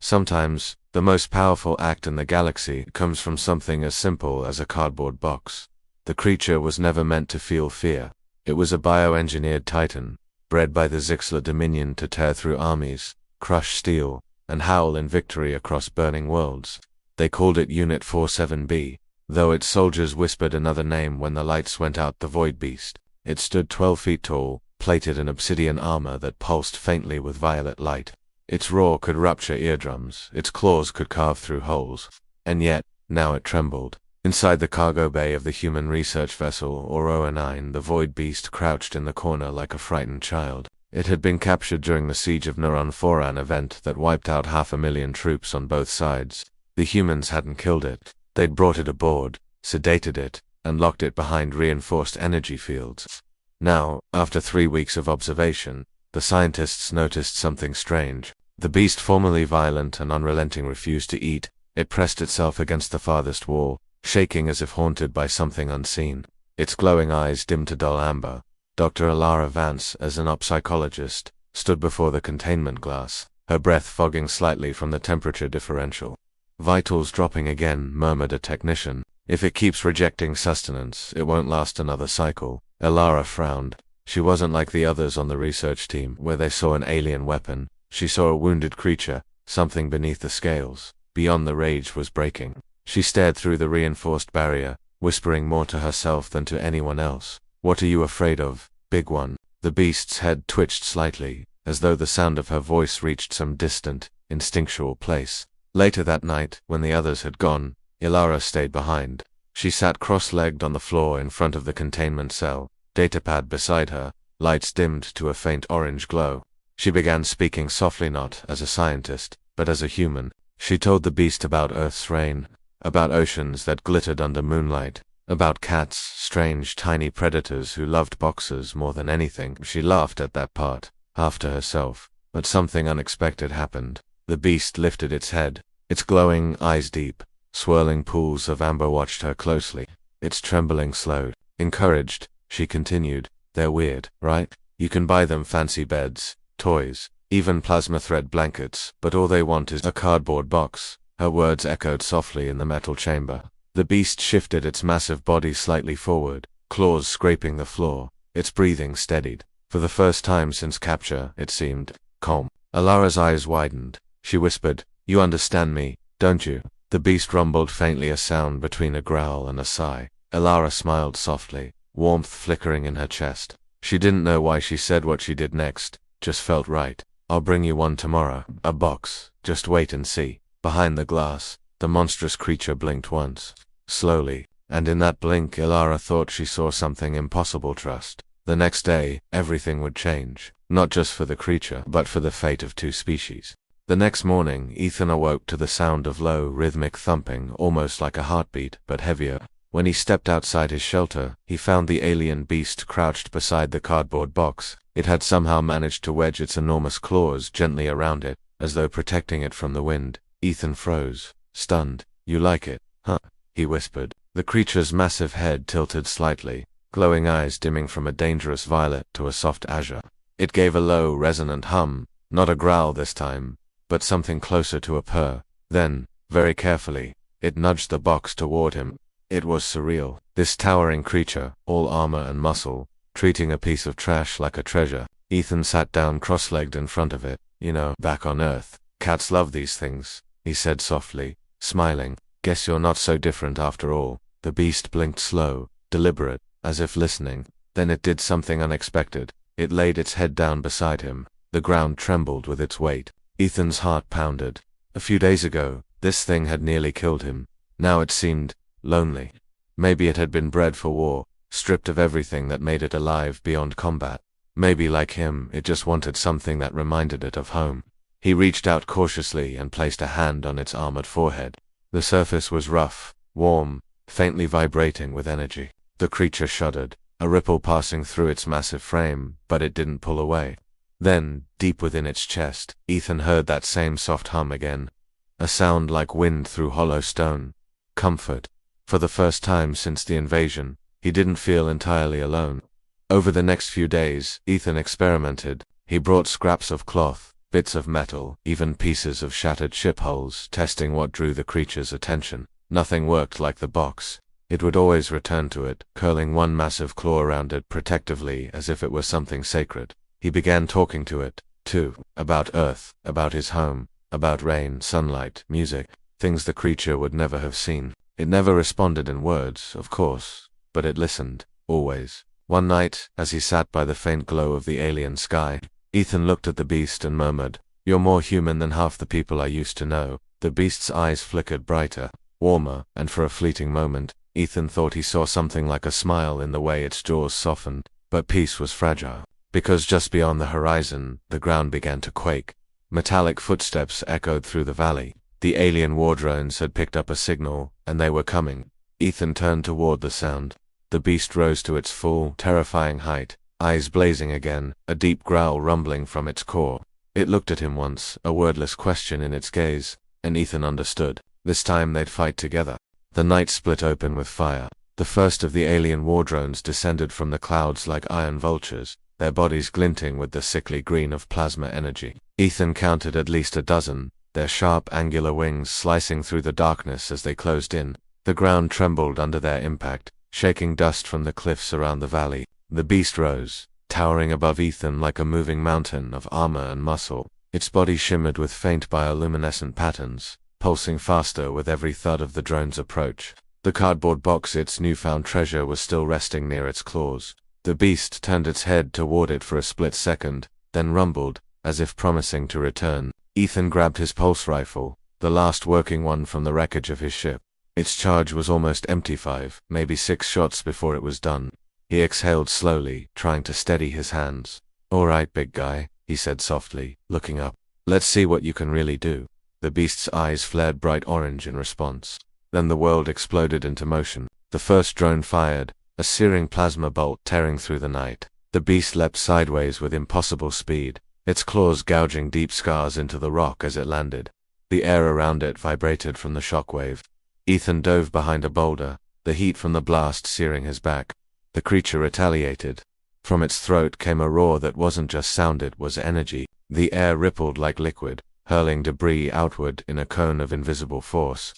Sometimes, the most powerful act in the galaxy comes from something as simple as a cardboard box. The creature was never meant to feel fear. It was a bioengineered titan, bred by the Zixler Dominion to tear through armies, crush steel, and howl in victory across burning worlds. They called it Unit 47B, though its soldiers whispered another name when the lights went out. The Void Beast. It stood 12 feet tall, plated in obsidian armor that pulsed faintly with violet light. Its roar could rupture eardrums, its claws could carve through holes. And yet, now it trembled. Inside the cargo bay of the human research vessel, or OA9, the Void Beast crouched in the corner like a frightened child. It had been captured during the siege of Nuran, an event that wiped out 500,000 troops on both sides. The humans hadn't killed it. They'd brought it aboard, sedated it, and locked it behind reinforced energy fields. Now, after 3 weeks of observation, the scientists noticed something strange. The beast, formerly violent and unrelenting, refused to eat. It pressed itself against the farthest wall, shaking as if haunted by something unseen. Its glowing eyes dimmed to dull amber. Dr. Alara Vance, as an psychologist, stood before the containment glass, her breath fogging slightly from the temperature differential. "Vitals dropping again," murmured a technician. "If it keeps rejecting sustenance, it won't last another cycle." Alara frowned. She wasn't like the others on the research team, where they saw an alien weapon. She saw a wounded creature, something beneath the scales. Beyond, the rage was breaking. She stared through the reinforced barrier, whispering more to herself than to anyone else. "What are you afraid of, big one?" The beast's head twitched slightly, as though the sound of her voice reached some distant, instinctual place. Later that night, when the others had gone, Ilara stayed behind. She sat cross-legged on the floor in front of the containment cell, datapad beside her, lights dimmed to a faint orange glow. She began speaking softly, not as a scientist, but as a human. She told the beast about Earth's rain, about oceans that glittered under moonlight, about cats, strange tiny predators who loved boxers more than anything. She laughed at that part, half to herself, but something unexpected happened. The beast lifted its head, its glowing eyes deep. Swirling pools of amber watched her closely. Its trembling slowed. Encouraged, she continued, "They're weird, right? You can buy them fancy beds, toys, even plasma thread blankets, but all they want is a cardboard box." Her words echoed softly in the metal chamber. The beast shifted its massive body slightly forward, claws scraping the floor. Its breathing steadied. For the first time since capture, it seemed calm. Alara's eyes widened. She whispered, "You understand me, don't you?" The beast rumbled faintly, a sound between a growl and a sigh. Alara smiled softly, warmth flickering in her chest. She didn't know why she said what she did next, just felt right. "I'll bring you one tomorrow, a box, just wait and see." Behind the glass, the monstrous creature blinked once, slowly, and in that blink Ilara thought she saw something impossible. Trust. The next day, everything would change, not just for the creature, but for the fate of 2 species. The next morning, Ethan awoke to the sound of low, rhythmic thumping, almost like a heartbeat, but heavier. When he stepped outside his shelter, he found the alien beast crouched beside the cardboard box. It had somehow managed to wedge its enormous claws gently around it, as though protecting it from the wind. Ethan froze, stunned. "You like it, huh?" he whispered. The creature's massive head tilted slightly, glowing eyes dimming from a dangerous violet to a soft azure. It gave a low, resonant hum, not a growl this time, but something closer to a purr. Then, very carefully, it nudged the box toward him. It was surreal. This towering creature, all armor and muscle, treating a piece of trash like a treasure. Ethan sat down cross-legged in front of it. "You know, back on Earth, cats love these things," he said softly, smiling. "Guess you're not so different after all." The beast blinked slow, deliberate, as if listening. Then it did something unexpected. It laid its head down beside him. The ground trembled with its weight. Ethan's heart pounded. A few days ago, this thing had nearly killed him. Now it seemed lonely. Maybe it had been bred for war, stripped of everything that made it alive beyond combat. Maybe, like him, it just wanted something that reminded it of home. He reached out cautiously and placed a hand on its armored forehead. The surface was rough, warm, faintly vibrating with energy. The creature shuddered, a ripple passing through its massive frame, but it didn't pull away. Then, deep within its chest, Ethan heard that same soft hum again. A sound like wind through hollow stone. Comfort. For the first time since the invasion, he didn't feel entirely alone. Over the next few days, Ethan experimented. He brought scraps of cloth, bits of metal, even pieces of shattered ship hulls, testing what drew the creature's attention. Nothing worked like the box. It would always return to it, curling one massive claw around it protectively as if it were something sacred. He began talking to it, too, about Earth, about his home, about rain, sunlight, music, things the creature would never have seen. It never responded in words, of course, but it listened, always. One night, as he sat by the faint glow of the alien sky, Ethan looked at the beast and murmured, "You're more human than half the people I used to know." The beast's eyes flickered brighter, warmer, and for a fleeting moment, Ethan thought he saw something like a smile in the way its jaws softened. But peace was fragile, because just beyond the horizon, the ground began to quake. Metallic footsteps echoed through the valley. The alien war drones had picked up a signal, and they were coming. Ethan turned toward the sound. The beast rose to its full, terrifying height, eyes blazing again, a deep growl rumbling from its core. It looked at him once, a wordless question in its gaze, and Ethan understood. This time they'd fight together. The night split open with fire. The first of the alien war drones descended from the clouds like iron vultures, their bodies glinting with the sickly green of plasma energy. Ethan counted at least a dozen, their sharp, angular wings slicing through the darkness as they closed in. The ground trembled under their impact, shaking dust from the cliffs around the valley. The beast rose, towering above Ethan like a moving mountain of armor and muscle. Its body shimmered with faint bioluminescent patterns, pulsing faster with every thud of the drone's approach. The cardboard box, its newfound treasure, was still resting near its claws. The beast turned its head toward it for a split second, then rumbled, as if promising to return. Ethan grabbed his pulse rifle, the last working one from the wreckage of his ship. Its charge was almost empty, 5, maybe 6 shots before it was done. He exhaled slowly, trying to steady his hands. "All right, big guy," he said softly, looking up. "Let's see what you can really do." The beast's eyes flared bright orange in response. Then the world exploded into motion. The first drone fired, a searing plasma bolt tearing through the night. The beast leapt sideways with impossible speed, its claws gouging deep scars into the rock as it landed. The air around it vibrated from the shockwave. Ethan dove behind a boulder, the heat from the blast searing his back. The creature retaliated. From its throat came a roar that wasn't just sound, it was energy. The air rippled like liquid, hurling debris outward in a cone of invisible force.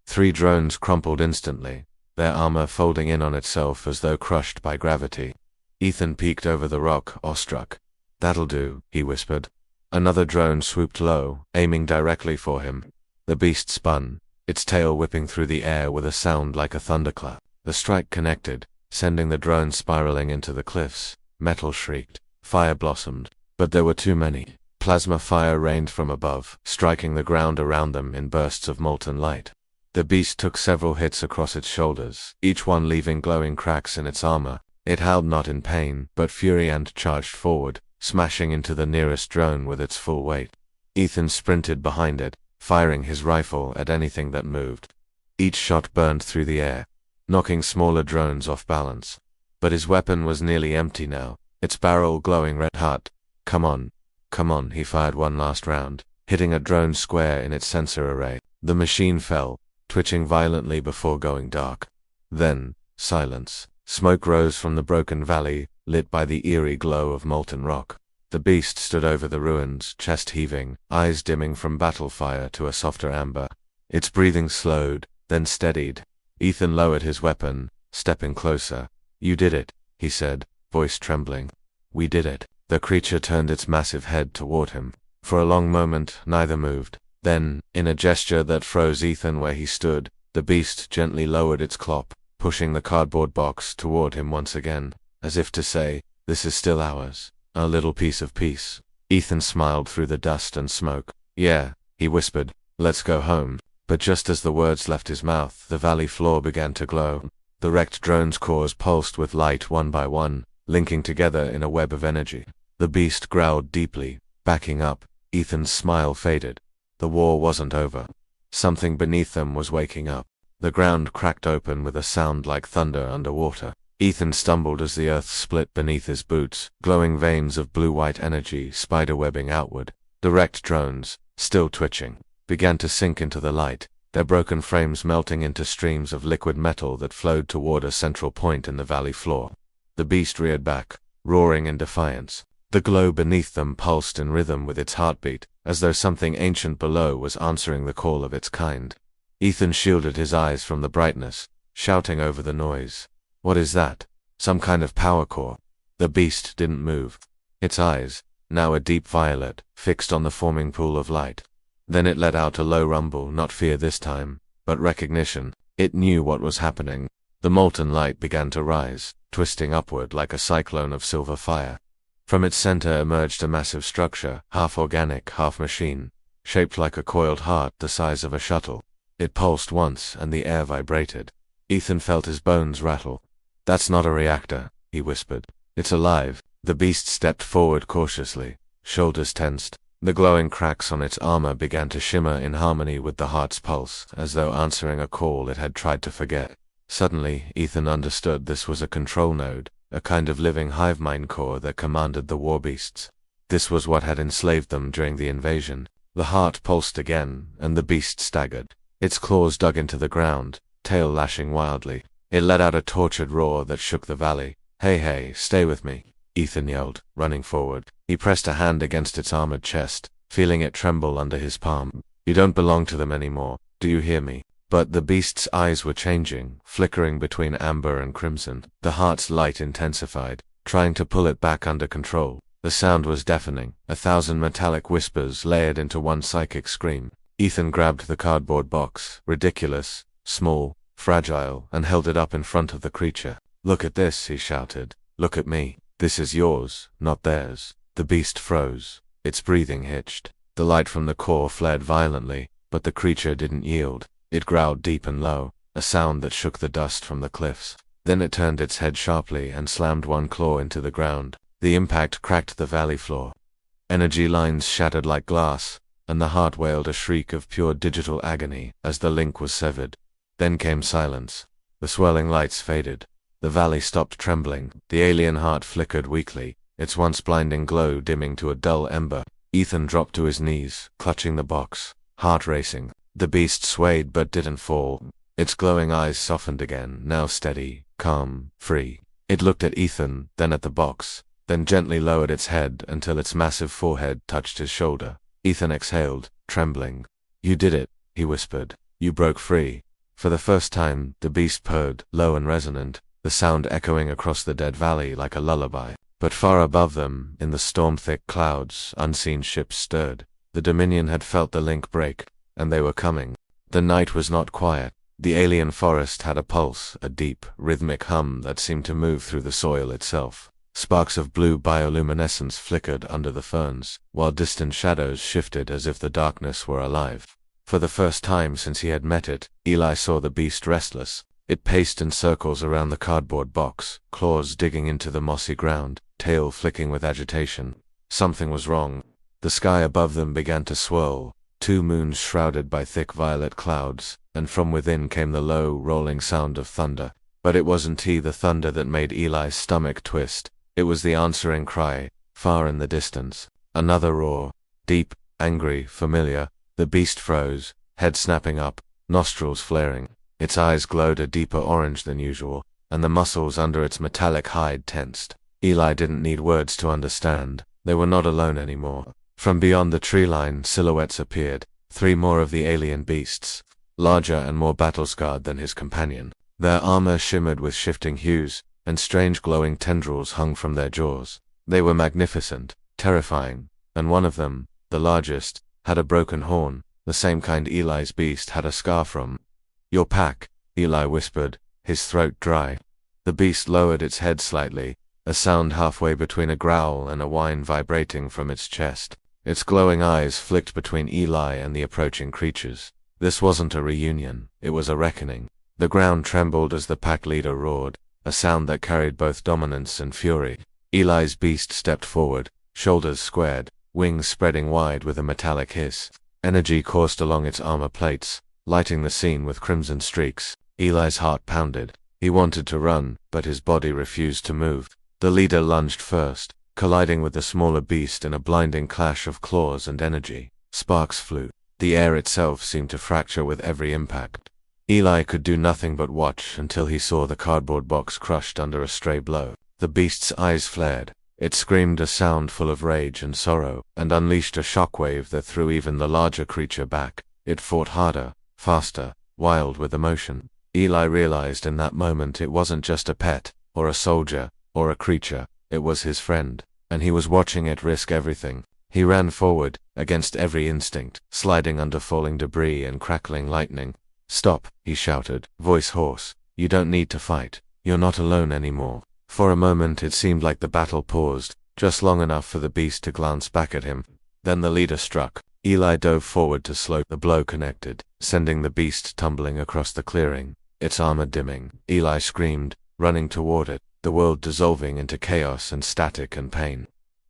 3 drones crumpled instantly, their armor folding in on itself as though crushed by gravity. Ethan peeked over the rock, awestruck. "That'll do," he whispered. Another drone swooped low, aiming directly for him. The beast spun, its tail whipping through the air with a sound like a thunderclap. The strike connected, sending the drone spiraling into the cliffs. Metal shrieked. Fire blossomed. But there were too many. Plasma fire rained from above, striking the ground around them in bursts of molten light. The beast took several hits across its shoulders, each one leaving glowing cracks in its armor. It howled not in pain, but fury, and charged forward, smashing into the nearest drone with its full weight. Ethan sprinted behind it, firing his rifle at anything that moved. Each shot burned through the air, knocking smaller drones off balance. But his weapon was nearly empty now, its barrel glowing red hot. Come on, he fired one last round, hitting a drone square in its sensor array. The machine fell, twitching violently before going dark. Then, silence. Smoke rose from the broken valley, lit by the eerie glow of molten rock. The beast stood over the ruins, chest heaving, eyes dimming from battle fire to a softer amber. Its breathing slowed, then steadied. Ethan lowered his weapon, stepping closer. "You did it," he said, voice trembling. "We did it." The creature turned its massive head toward him. For a long moment, neither moved. Then, in a gesture that froze Ethan where he stood, the beast gently lowered its clop, pushing the cardboard box toward him once again, as if to say, "This is still ours, our little piece of peace." Ethan smiled through the dust and smoke. "Yeah," he whispered, "let's go home." But just as the words left his mouth, the valley floor began to glow. The wrecked drone's cores pulsed with light one by one, linking together in a web of energy. The beast growled deeply, backing up. Ethan's smile faded. The war wasn't over. Something beneath them was waking up. The ground cracked open with a sound like thunder underwater. Ethan stumbled as the earth split beneath his boots, glowing veins of blue-white energy spiderwebbing outward. The wrecked drones, still twitching, began to sink into the light, their broken frames melting into streams of liquid metal that flowed toward a central point in the valley floor. The beast reared back, roaring in defiance. The glow beneath them pulsed in rhythm with its heartbeat, as though something ancient below was answering the call of its kind. Ethan shielded his eyes from the brightness, shouting over the noise. "What is that? Some kind of power core?" The beast didn't move. Its eyes, now a deep violet, fixed on the forming pool of light. Then it let out a low rumble, not fear this time, but recognition. It knew what was happening. The molten light began to rise, twisting upward like a cyclone of silver fire. From its center emerged a massive structure, half organic, half machine, shaped like a coiled heart the size of a shuttle. It pulsed once, and the air vibrated. Ethan felt his bones rattle. "That's not a reactor," he whispered. "It's alive." The beast stepped forward cautiously, shoulders tensed. The glowing cracks on its armor began to shimmer in harmony with the heart's pulse, as though answering a call it had tried to forget. Suddenly, Ethan understood this was a control node, a kind of living hive mind core that commanded the war beasts. This was what had enslaved them during the invasion. The heart pulsed again, and the beast staggered. Its claws dug into the ground, tail lashing wildly. It let out a tortured roar that shook the valley. Hey, stay with me," Ethan yelled, running forward. He pressed a hand against its armored chest, feeling it tremble under his palm. "You don't belong to them anymore, do you hear me?" But the beast's eyes were changing, flickering between amber and crimson. The heart's light intensified, trying to pull it back under control. The sound was deafening, 1,000 metallic whispers layered into one psychic scream. Ethan grabbed the cardboard box, ridiculous, small, fragile, and held it up in front of the creature. "Look at this," he shouted. "Look at me. This is yours, not theirs." The beast froze. Its breathing hitched. The light from the core flared violently, but the creature didn't yield. It growled deep and low, a sound that shook the dust from the cliffs. Then it turned its head sharply and slammed one claw into the ground. The impact cracked the valley floor. Energy lines shattered like glass, and the heart wailed a shriek of pure digital agony as the link was severed. Then came silence. The swirling lights faded. The valley stopped trembling. The alien heart flickered weakly, its once blinding glow dimming to a dull ember. Ethan dropped to his knees, clutching the box, heart racing. The beast swayed but didn't fall. Its glowing eyes softened again, now steady, calm, free. It looked at Ethan, then at the box, then gently lowered its head until its massive forehead touched his shoulder. Ethan exhaled, trembling. "You did it," he whispered. "You broke free." For the first time, the beast purred, low and resonant, the sound echoing across the dead valley like a lullaby. But far above them, in the storm-thick clouds, unseen ships stirred. The Dominion had felt the link break, and they were coming. The night was not quiet. The alien forest had a pulse, a deep, rhythmic hum that seemed to move through the soil itself. Sparks of blue bioluminescence flickered under the ferns, while distant shadows shifted as if the darkness were alive. For the first time since he had met it, Eli saw the beast restless. It paced in circles around the cardboard box, claws digging into the mossy ground, tail flicking with agitation. Something was wrong. The sky above them began to swirl, 2 moons shrouded by thick violet clouds, and from within came the low, rolling sound of thunder. But it wasn't the thunder that made Eli's stomach twist. It was the answering cry, far in the distance. Another roar, deep, angry, familiar. The beast froze, head snapping up, nostrils flaring. Its eyes glowed a deeper orange than usual, and the muscles under its metallic hide tensed. Eli didn't need words to understand. They were not alone anymore. From beyond the tree line, silhouettes appeared, 3 more of the alien beasts, larger and more battle-scarred than his companion. Their armor shimmered with shifting hues, and strange glowing tendrils hung from their jaws. They were magnificent, terrifying, and one of them, the largest, had a broken horn, the same kind Eli's beast had a scar from. "Your pack," Eli whispered, his throat dry. The beast lowered its head slightly, a sound halfway between a growl and a whine vibrating from its chest. Its glowing eyes flicked between Eli and the approaching creatures. This wasn't a reunion, it was a reckoning. The ground trembled as the pack leader roared, a sound that carried both dominance and fury. Eli's beast stepped forward, shoulders squared, wings spreading wide with a metallic hiss. Energy coursed along its armor plates, lighting the scene with crimson streaks. Eli's heart pounded. He wanted to run, but his body refused to move. The leader lunged first, colliding with the smaller beast in a blinding clash of claws and energy. Sparks flew. The air itself seemed to fracture with every impact. Eli could do nothing but watch until he saw the cardboard box crushed under a stray blow. The beast's eyes flared, It screamed a sound full of rage and sorrow, and unleashed a shockwave that threw even the larger creature back. It fought harder, faster, wild with emotion. Eli realized in that moment it wasn't just a pet, or a soldier, or a creature, it was his friend, and he was watching it risk everything. He ran forward, against every instinct, sliding under falling debris and crackling lightning. "Stop," he shouted, voice hoarse. "You don't need to fight. You're not alone anymore." For a moment it seemed like the battle paused, just long enough for the beast to glance back at him. Then the leader struck. Eli dove forward to slow. The blow connected, sending the beast tumbling across the clearing, its armor dimming. Eli screamed, running toward it, the world dissolving into chaos and static and pain.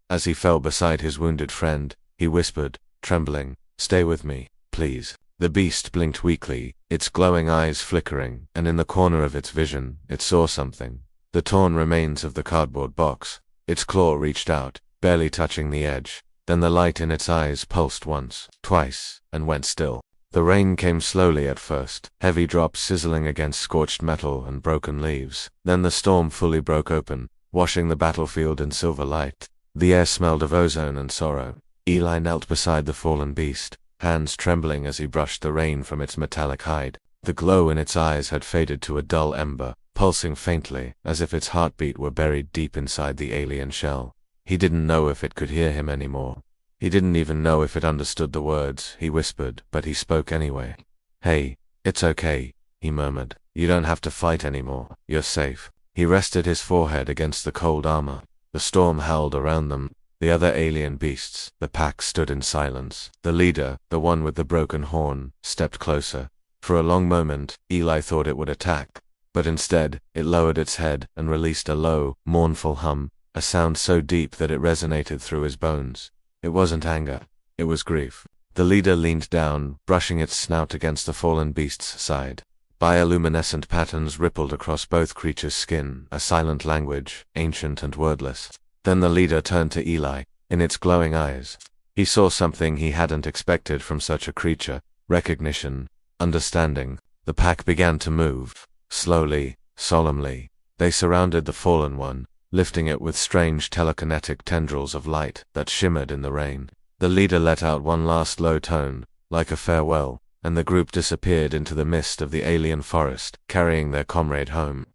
As he fell beside his wounded friend, he whispered, trembling, "Stay with me, please." The beast blinked weakly, its glowing eyes flickering, and in the corner of its vision, it saw something. The torn remains of the cardboard box. Its claw reached out, barely touching the edge. Then the light in its eyes pulsed once, twice, and went still. The rain came slowly at first, heavy drops sizzling against scorched metal and broken leaves. Then the storm fully broke open, washing the battlefield in silver light. The air smelled of ozone and sorrow. Eli knelt beside the fallen beast, hands trembling as he brushed the rain from its metallic hide. The glow in its eyes had faded to a dull ember, pulsing faintly, as if its heartbeat were buried deep inside the alien shell. He didn't know if it could hear him anymore. He didn't even know if it understood the words he whispered, but he spoke anyway. "Hey, it's okay," he murmured. "You don't have to fight anymore. You're safe." He rested his forehead against the cold armor. The storm howled around them. The other alien beasts, the pack, stood in silence. The leader, the one with the broken horn, stepped closer. For a long moment, Eli thought it would attack. But instead, it lowered its head and released a low, mournful hum, a sound so deep that it resonated through his bones. It wasn't anger. It was grief. The leader leaned down, brushing its snout against the fallen beast's side. Bioluminescent patterns rippled across both creatures' skin, a silent language, ancient and wordless. Then the leader turned to Eli. In its glowing eyes, he saw something he hadn't expected from such a creature: recognition, understanding. The pack began to move, slowly, solemnly. They surrounded the fallen one, lifting it with strange telekinetic tendrils of light that shimmered in the rain. The leader let out one last low tone, like a farewell, and the group disappeared into the mist of the alien forest, carrying their comrade home.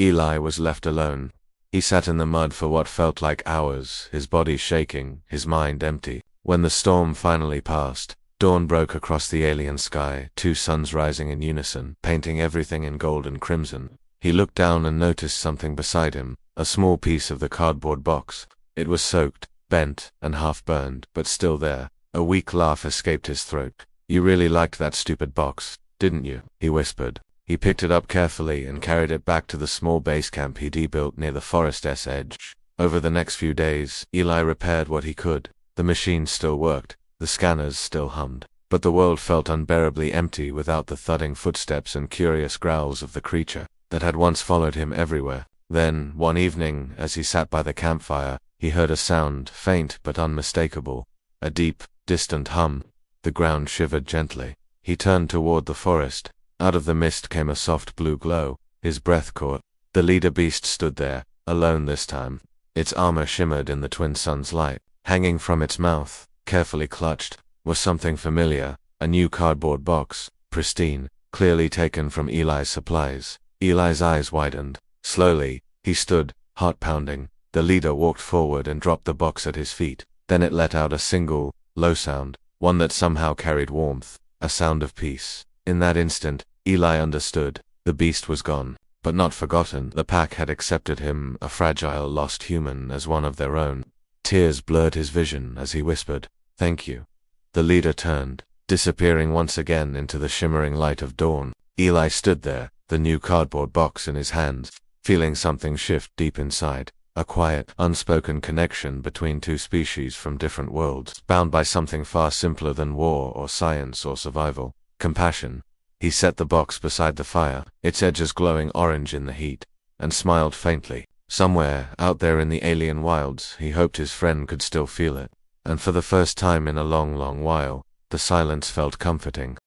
Eli was left alone. He sat in the mud for what felt like hours, his body shaking, his mind empty. When the storm finally passed, dawn broke across the alien sky, two suns rising in unison, painting everything in gold and crimson. He looked down and noticed something beside him, a small piece of the cardboard box. It was soaked, bent, and half-burned, but still there. A weak laugh escaped his throat. "You really liked that stupid box, didn't you?" he whispered. He picked it up carefully and carried it back to the small base camp he'd built near the forest's edge. Over the next few days, Eli repaired what he could. The machine still worked, the scanners still hummed, but the world felt unbearably empty without the thudding footsteps and curious growls of the creature that had once followed him everywhere. Then, one evening, as he sat by the campfire, he heard a sound, faint but unmistakable, a deep, distant hum. The ground shivered gently. He turned toward the forest. Out of the mist came a soft blue glow. His breath caught. The leader beast stood there, alone this time. Its armor shimmered in the twin sun's light. Hanging from its mouth, carefully clutched, was something familiar, a new cardboard box, pristine, clearly taken from Eli's supplies. Eli's eyes widened. Slowly, he stood, heart pounding. The leader walked forward and dropped the box at his feet. Then it let out a single, low sound, one that somehow carried warmth, a sound of peace. In that instant, Eli understood. The beast was gone, but not forgotten. The pack had accepted him, a fragile, lost human, as one of their own. Tears blurred his vision as he whispered, "Thank you." The leader turned, disappearing once again into the shimmering light of dawn. Eli stood there, the new cardboard box in his hands, feeling something shift deep inside. A quiet, unspoken connection between two species from different worlds, bound by something far simpler than war or science or survival: compassion. He set the box beside the fire, its edges glowing orange in the heat, and smiled faintly. Somewhere, out there in the alien wilds, he hoped his friend could still feel it. And for the first time in a long, long while, the silence felt comforting.